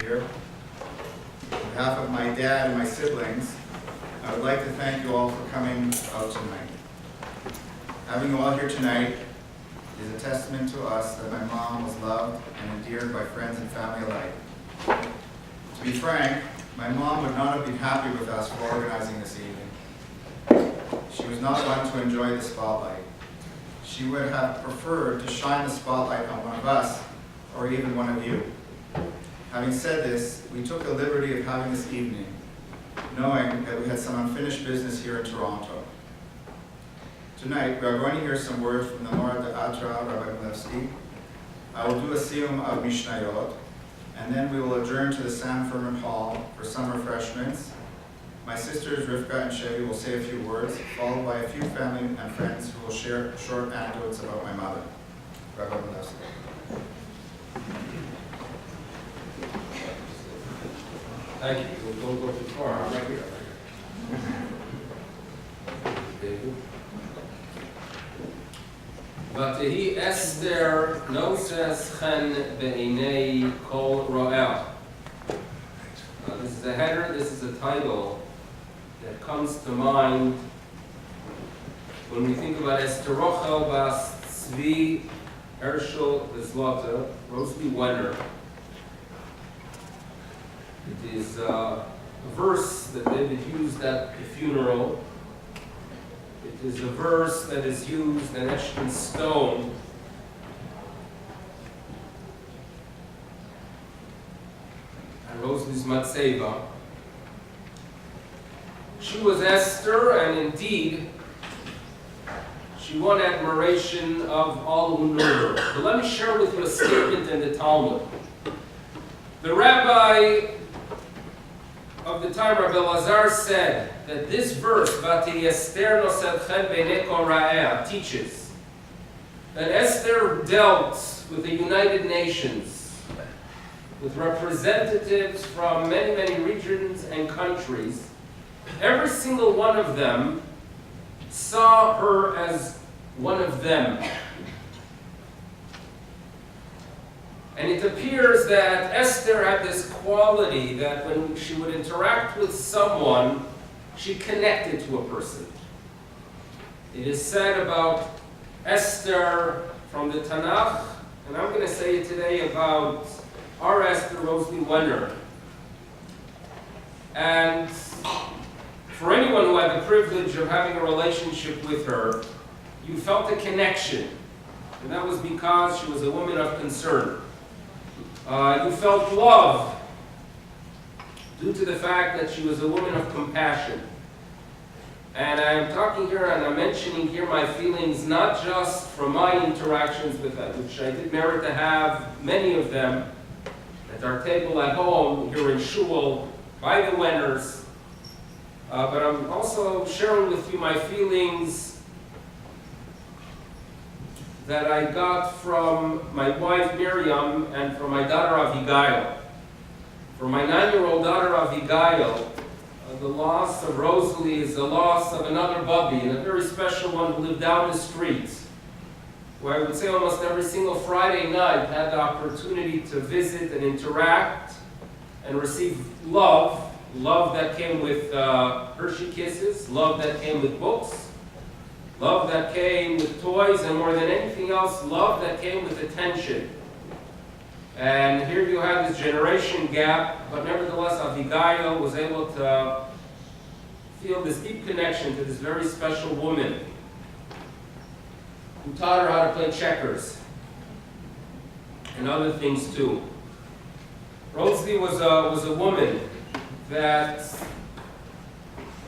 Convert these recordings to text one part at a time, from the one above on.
here. On behalf of my dad and my siblings, I would like to thank you all for coming out tonight. Having you all here tonight is a testament to us that my mom was loved and endeared by friends and family alike. To be frank, my mom would not have been happy with us for organizing this evening. She was not one to enjoy the spotlight. She would have preferred to shine the spotlight on one of us, or even one of you. Having said this, we took the liberty of having this evening, knowing that we had some unfinished business here in Toronto. Tonight, we are going to hear some words from the Mora de Atra, Rabbi Milevsky. I will do a Siyum of Mishnayot, and then we will adjourn to the San Fermin Hall for some refreshments. My sisters Rivka and Chevy will say a few words, followed by a few family and friends who will share short anecdotes about my mother. Rabbi Milevsky. Thank you. We'll go too far. I'm right here. David. V'tehi Esther noses chen be'inei kol ro'el. This is a header, this is a title that comes to mind when we think about Esther Rochel bas Tzvi Herschel Bezlota, Rosalie Wenner. It is a verse that David used at the funeral. It is a verse that is used and etched in stone. And Rosalie's Matseva. She was Esther, and indeed, she won admiration of all who knew her. But let me share with you a statement in the Talmud. The rabbi of the time, Rabbi Lazar, said that this verse, Vati Esther nosed chen beinei kol ra'eh, teaches that Esther dealt with the United Nations, with representatives from many, many regions and countries. Every single one of them saw her as one of them. And it appears that Esther had this quality that when she would interact with someone, she connected to a person. It is said about Esther from the Tanakh, and I'm going to say it today about our Esther, Rosalie Wenner. And for anyone who had the privilege of having a relationship with her, you felt a connection. And that was because she was a woman of concern. You felt love due to the fact that she was a woman of compassion. And I'm talking here and I'm mentioning here my feelings not just from my interactions with her, which I did merit to have many of them at our table at home here in Shul by the Wenners, but I'm also sharing with you my feelings that I got from my wife Miriam and from my daughter Abigail. For my 9-year-old daughter Abigail, the loss of Rosalie is the loss of another Bubby, and a very special one who lived down the street, where I would say almost every single Friday night had the opportunity to visit and interact and receive love that came with Hershey Kisses, love that came with books, love that came with toys, and more than anything else, love that came with attention. And here you have this generation gap, but nevertheless, Abigail was able to feel this deep connection to this very special woman who taught her how to play checkers and other things too. Rosalie was a woman that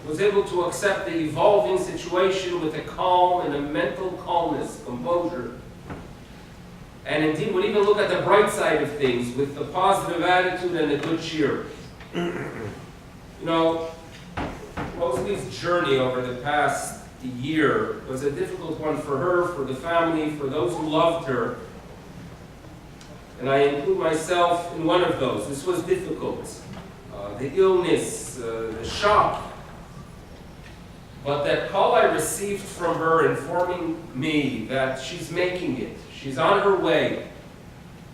was able to accept the evolving situation with a calm and a mental calmness, composure. And indeed would even look at the bright side of things with a positive attitude and a good cheer. You know, Rosalie's journey over the past year was a difficult one for her, for the family, for those who loved her. And I include myself in one of those. This was difficult. The illness, the shock. But that call I received from her informing me that she's making it. She's on her way.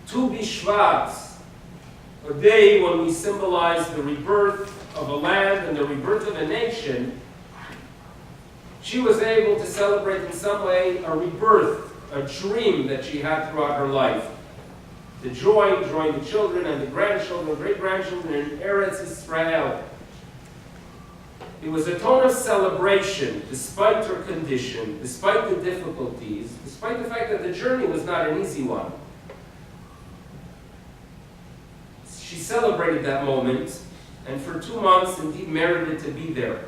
Tu Bishvat, a day when we symbolize the rebirth of a land and the rebirth of a nation, she was able to celebrate in some way a rebirth, a dream that she had throughout her life. To join the children and the grandchildren, great-grandchildren in Eretz Israel. It was a tone of celebration, despite her condition, despite the difficulties, despite the fact that the journey was not an easy one. She celebrated that moment, and for 2 months indeed merited to be there.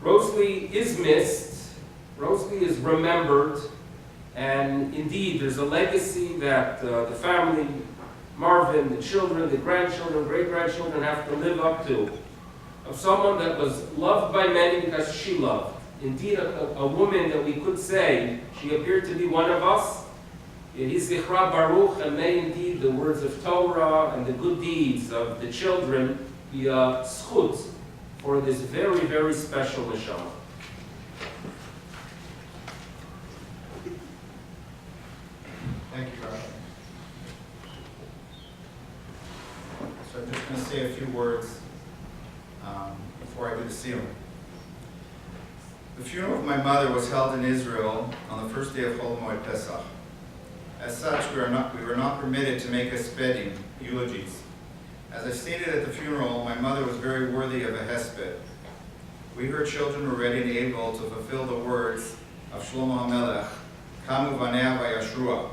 Rosalie is missed, Rosalie is remembered, and indeed there's a legacy that the family, Marvin, the children, the grandchildren, great-grandchildren have to live up to. Of someone that was loved by many because she loved. Indeed, a woman that we could say, she appeared to be one of us. Yehi zichra baruch, and may indeed the words of Torah and the good deeds of the children be a schut for this very, very special neshama. Thank you, Rabbi. So I'm just going to say a few words before I do the Siyum. The funeral of my mother was held in Israel on the first day of Chol Moed Pesach. As such, we were not permitted to make hespedim, eulogies. As I stated at the funeral, my mother was very worthy of a hesped. We, her children, were ready and able to fulfill the words of Shlomo HaMelech, Kamu Vanea Vayashrua.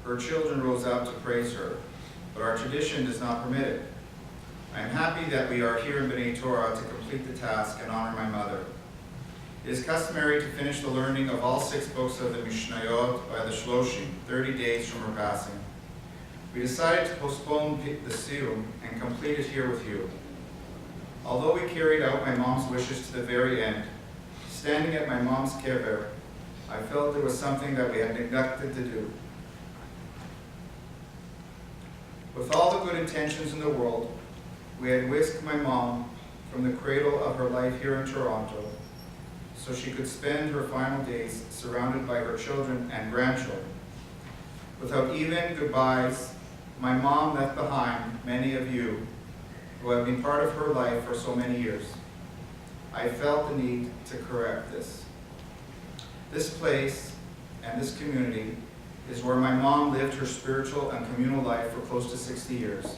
Her children rose up to praise her, but our tradition does not permit it. I am happy that we are here in B'nai Torah to complete the task and honor my mother. It is customary to finish the learning of all 6 books of the Mishnayot by the Shloshim, 30 days from her passing. We decided to postpone the Siyum and complete it here with you. Although we carried out my mom's wishes to the very end, standing at my mom's kever, I felt there was something that we had neglected to do. With all the good intentions in the world, we had whisked my mom from the cradle of her life here in Toronto so she could spend her final days surrounded by her children and grandchildren. Without even goodbyes, my mom left behind many of you who have been part of her life for so many years. I felt the need to correct this. This place and this community is where my mom lived her spiritual and communal life for close to 60 years.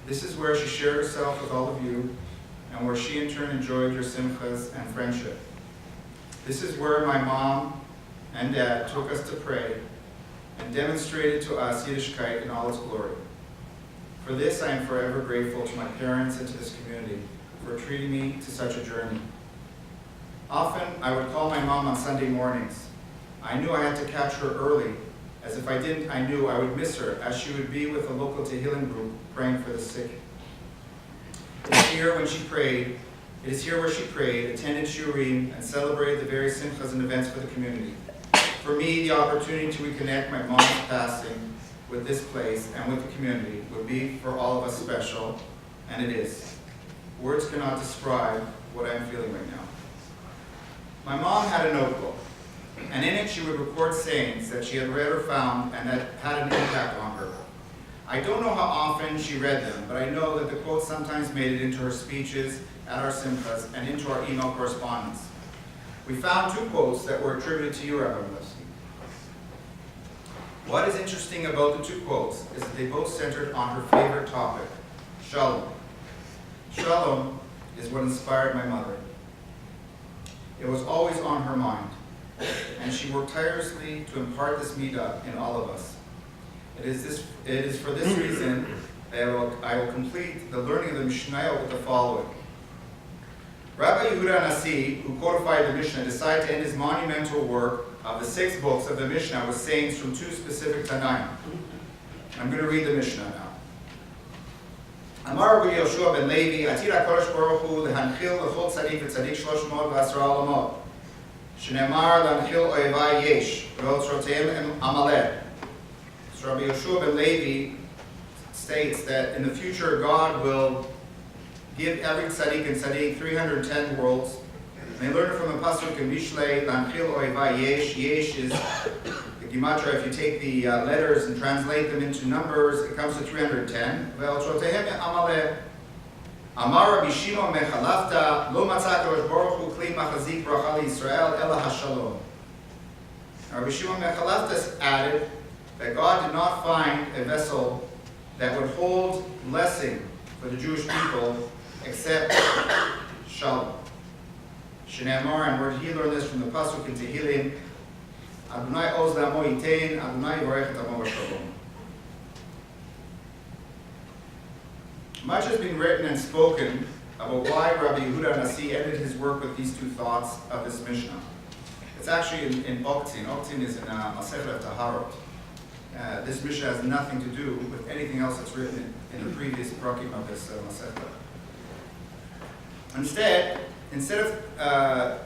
This is where she shared herself with all of you, and where she in turn enjoyed your simchas and friendship. This is where my mom and dad took us to pray and demonstrated to us Yiddishkeit in all its glory. For this, I am forever grateful to my parents and to this community for treating me to such a journey. Often, I would call my mom on Sunday mornings. I knew I had to catch her early, as if I didn't, I knew I would miss her, as she would be with a local Tehillim group praying for the sick. It is here where she prayed, attended shiurim, and celebrated the various simchas and events for the community. For me, the opportunity to reconnect my mom's passing with this place and with the community would be for all of us special, and it is. Words cannot describe what I'm feeling right now. My mom had a notebook, and in it she would record sayings that she had read or found and that had an impact on her. I don't know how often she read them, but I know that the quotes sometimes made it into her speeches at our simchas and into our email correspondence. We found 2 quotes that were attributed to you, Rabbi Milevsky. What is interesting about the 2 quotes is that they both centered on her favorite topic, Shalom. Shalom is what inspired my mother. It was always on her mind, and she worked tirelessly to impart this midah in all of us. It is for this reason that I will complete the learning of the Mishnayot with the following. Rabbi Yehuda Nasi, who codified the Mishnah, decided to end his monumental work of the 6 books of the Mishnah with sayings from 2 specific Tanaim. I'm going to read the Mishnah now. Amar Rabbi Yoshua ben Levi, Atir HaKadosh Baruch Hu lehanchil l'chol tzadik v'tzadik 310 olamot. Shneimar lehanchil oevai yesh, v'otzroteim amaleh. So Rabbi Yoshua ben Levi states that in the future God will give every tzaddik and tzaddik 310 worlds. And they learn it from the pasuk in Mishlei, Lanchil Oivai Yesh. Yesh is the Gematria, if you take the letters and translate them into numbers, it comes to 310. Amar Rabbi Shimon Mechalafta, lo matzah Kadosh Baruch Hu kli machazik bracha Yisrael ela hashalom. Rabbi Shimon Mechalafta added that God did not find a vessel that would hold blessing for the Jewish people except shalom. Shneimar, and he learned this from the pasuk in Tehillim, Adonai oz la'amo yitein, Adonai yivarech et amo b'shalom. Much has been written and spoken about why Rabbi Yehuda Nasi ended his work with these two thoughts of this Mishnah. It's actually in Oktin. Oktin is in Masechet Taharot. This Mishnah has nothing to do with anything else that's written in the previous Prakim of this Masechet. Instead, I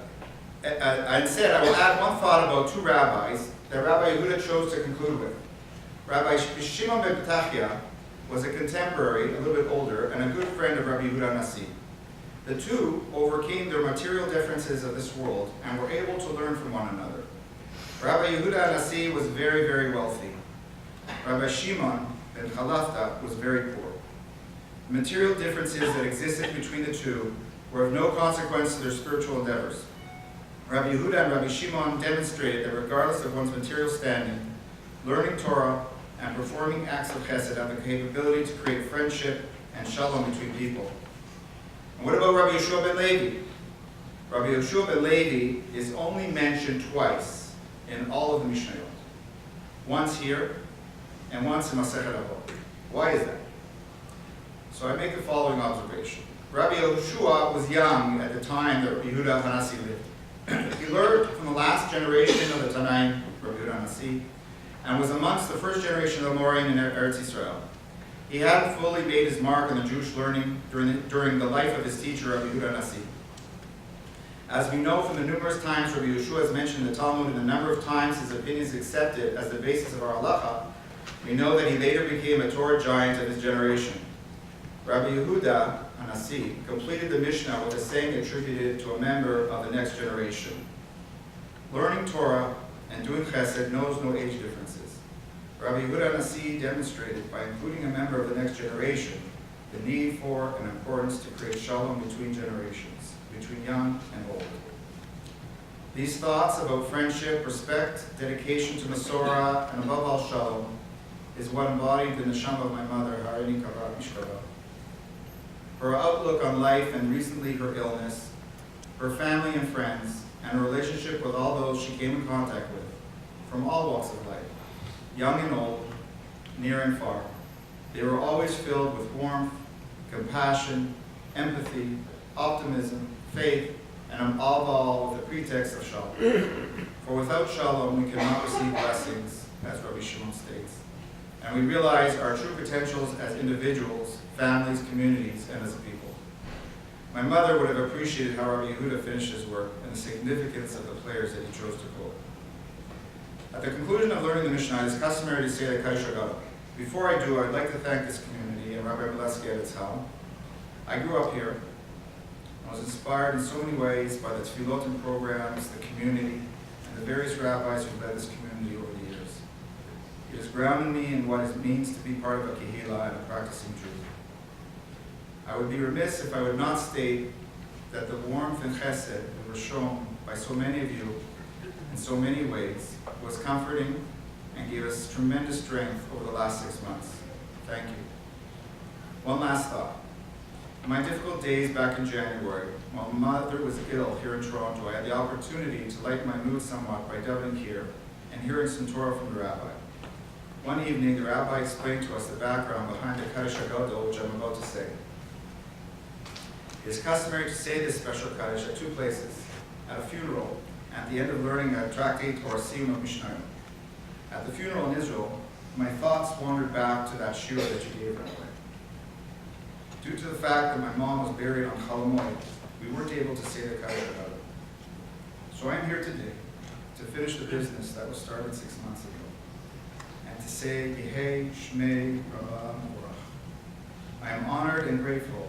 will add one thought about two rabbis that Rabbi Yehuda chose to conclude with. Rabbi Shimon ben Petachia was a contemporary, a little bit older, and a good friend of Rabbi Yehuda Nasi. The two overcame their material differences of this world and were able to learn from one another. Rabbi Yehuda Nasi was very, very wealthy. Rabbi Shimon ben Chalafta was very poor. The material differences that existed between the two were of no consequence to their spiritual endeavors. Rabbi Yehuda and Rabbi Shimon demonstrated that regardless of one's material standing, learning Torah and performing acts of chesed have the capability to create friendship and shalom between people. And what about Rabbi Yeshua ben Levi? Rabbi Yeshua ben Levi is only mentioned twice in all of the Mishnayot. Once here, and once in Masechet Avot. Why is that? So I make the following observation. Rabbi Yeshua was young at the time that Rabbi Yehuda Hanasi lived. He learned from the last generation of the Tanaim, Rabbi Yehuda Hanasi, and was amongst the first generation of the Amorim in Eretz Yisrael. He hadn't fully made his mark on the Jewish learning during the life of his teacher, Rabbi Yehuda Nasi. As we know from the numerous times Rabbi Yeshua has mentioned in the Talmud and the number of times his opinions accepted as the basis of our halacha, we know that he later became a Torah giant of his generation. Rabbi Yehuda Nasi completed the Mishnah with a saying attributed to a member of the next generation. Learning Torah and doing chesed knows no age differences. Rabbi Yehuda Nasi demonstrated by including a member of the next generation the need for and importance to create shalom between generations, between young and old. These thoughts about friendship, respect, dedication to Masorah, and above all shalom, is what embodied the neshama of my mother, Harini Kavah Mishkava. Her outlook on life and recently her illness, her family and friends, and her relationship with all those she came in contact with, from all walks of life, young and old, near and far. They were always filled with warmth, compassion, empathy, optimism, faith, and above all with the pretext of shalom. For without shalom, we cannot receive blessings, as Rabbi Shimon states. And we realize our true potentials as individuals, families, communities, and as a people. My mother would have appreciated how Rabbi Yehuda finished his work and the significance of the players that he chose to quote. At the conclusion of learning the Mishnah, it is customary to say the Kaddish Haggadah. Before I do, I'd like to thank this community and Rabbi Bileski at its helm. I grew up here. I was inspired in so many ways by the Tfilotim programs, the community, and the various rabbis who led this community over the years. It has grounded me in what it means to be part of a kehillah and a practicing Jew. I would be remiss if I would not state that the warmth and chesed that were shown by so many of you in so many ways was comforting and gave us tremendous strength over the last 6 months. Thank you. One last thought. In my difficult days back in January, while my mother was ill here in Toronto, I had the opportunity to lighten my mood somewhat by davening here and hearing some Torah from the rabbi. One evening, the rabbi explained to us the background behind the Kaddish Haggadah, which I'm about to say. It is customary to say this special Kaddish at two places, at a funeral, and at the end of learning a tractate or a Siyum of Mishnah. At the funeral in Israel, my thoughts wandered back to that shiur that you gave right away. Due to the fact that my mom was buried on Chalamoid, we weren't able to say the Kaddish Haggadah. So I'm here today to finish the business that was started 6 months ago, and to say Yehei Shmei Rabba Morach. I am honored and grateful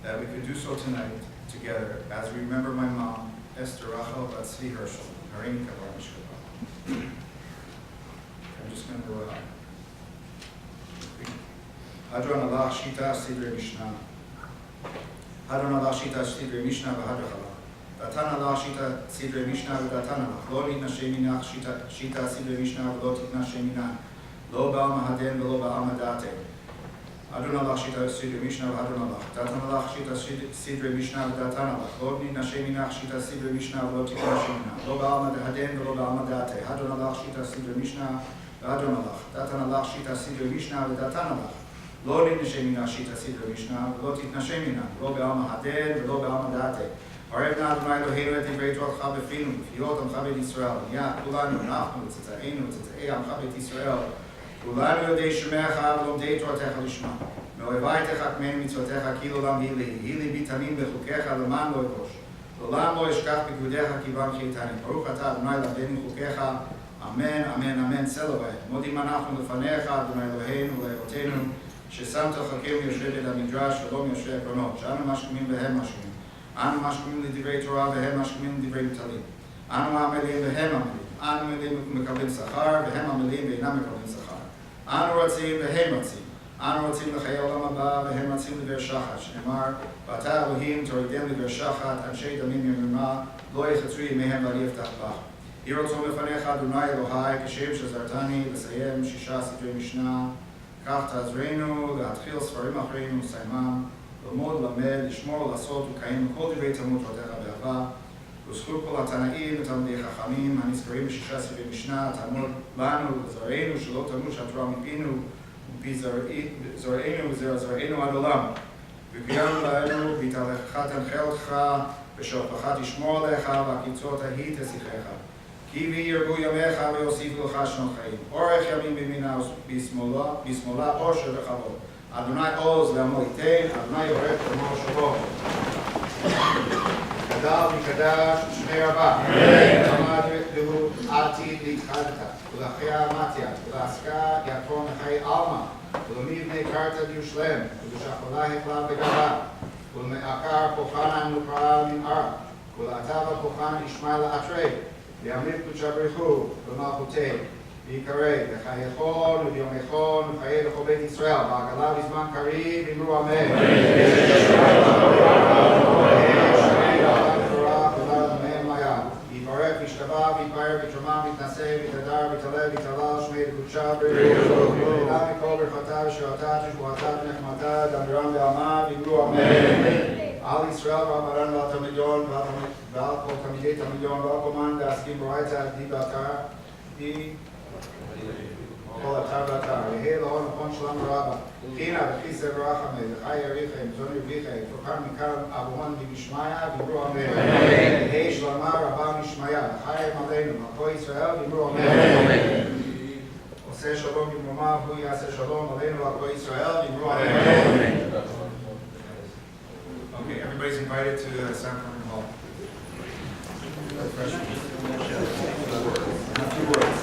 that we could do so tonight together as we remember my mom, Esther Rachel Batzvi Herschel, Harini Kavah Mishkava. just going to Hadron Allah Shita Sidre Mishnah. Hadron Allah Shita Sidre Mishnah V'Hadron Datan Allah Shita Sidre Mishnah V'Datan Allah. Lo nitna sheminach Shita Sidre Mishnah V'lo titna sheminah. Lo ba'al mahaden v'lo ba'al madate. Hadron Allah Shita Sidre Mishnah V'Hadron Allah. Datan Allah Shita Sidre Mishnah V'Datan Allah. Lo nitna sheminach Shita Sidre Mishnah V'lo titna sheminah. Lo ba'al mahaden v'lo ba'al madate. Hadron Allah Shita Sidre Mishnah V'Hadron Allah. Datan Allah Shita Sidre Mishnah V'Datan Allah. לא נתנשי מן השיטה סדרי משנה, ולא תתנשי מנה, לא בעלמא הדין ולא בעלמא דעתי. ערב נא אדוני אלוהינו את דברי תורתך בפינו, ופיות עמך בית ישראל, ונהיה כולנו, אנחנו וצאצאינו וצאצאי עמך בית ישראל, כולנו יודעי שמך ולומדי תורתך לשמה. מאוהבי תחכמני מצוותיך כי לעולם היא לי, היא ליבי תמים בחוקיך למען לא אבוש. לעולם לא אשכח פקודיך כי בם חייתני. ברוך אתה אדוני למדני חוקיך, אמן, אמן, אמן, צלו בהם. מודים אנחנו לפניך, אדוני אלוהינו ולאבותינו, ששמת חכם יושב בית המדרש ולא מיושבי עקרונות, שאנו משכימים והם משכימים. אנו משכימים לדברי תורה והם משכימים לדברי מטלים. אנו עמלים והם עמלים. אנו עמלים ומקבלים שכר והם עמלים ואינם מקבלים שכר. אנו רצים והם רצים. אנו רוצים לחיי עולם הבא והם רצים לדבר שחת, שנאמר, ואתה אלוהים תורידם לדבר שחת, אנשי דמים יממה, לא יחצו ימיהם ואני אפתח בך. יהי רצון בפניך, אדוני אלוהי, כשם שזרתני לסיים 6 סדרי משנה, כך תעזרנו להתחיל ספרים אחרים ולסיימם, ללמוד, ללמד, לשמור, לעשות ולקיים כל דברי תלמוד תורתך באהבה, וזכות כל התנאים ותלמידי חכמים הנזכרים ב6 ספרי משנה, תעמוד לנו ולזרענו שלא תמוש התורה מפינו ומפי זרענו וזרע זרענו עד עולם. וקיימנו לנו והתהלכך תנחה אותך ושופך תשמור עליך והקיצות ההיא תשיחך. כי וירבו ימיך ויוסיפו לך שנות חיים. אורך ימים בימינה בשמאלה עושר וכבוד. אדוני עוז לעמו ייתן, אדוני יברך עמו שלום. גדל מקדש שמי רבה. עמד והוא עתיד להתחדתה. ולאחיה מתיה. ולעסקה יתרון לחיי עלמא. ולמבנה קרתא דיושלם. ולשחולה החלה בגבה. ולמעקר פוחנה נוקרה מנערה. ולעטבה פוחנה ישמע לאתרי. ויאמר קודשא בריך הוא במלכותי, ויקרא בחייכון וביומכון וחיי לכל בית ישראל, בעגלה בזמן קריב, אמרו אמן. יברך וישתבח ויתפאר ויתרומם ויתנשא ויתהדר ויתהלל ויתהלל שמי לקודשא בריך הוא. וידע מכל ברכתה ושירתה ושבועתה ונחמתה דמרם ועלמא, ואמרו אמן. על ישראל ועל מרן ועל תלמידיון ועל כל תלמידי תלמידיון ועל כל מן להסכים ברייתא די באתר די כל אתר באתר יהי לאור נכון שלום רבה חינה וחיסא ורחמי וחי יריכם זון ירוויכם תוקר מכאן אבוהון במשמיא ואמרו אמן יהי שלמה רבה משמיא וחיים עלינו מלכו ישראל ואמרו אמן עושה שלום במרומיו הוא יעשה שלום עלינו מלכו ישראל ואמרו אמן. Okay, everybody's invited to San Carmen Hall. A few words.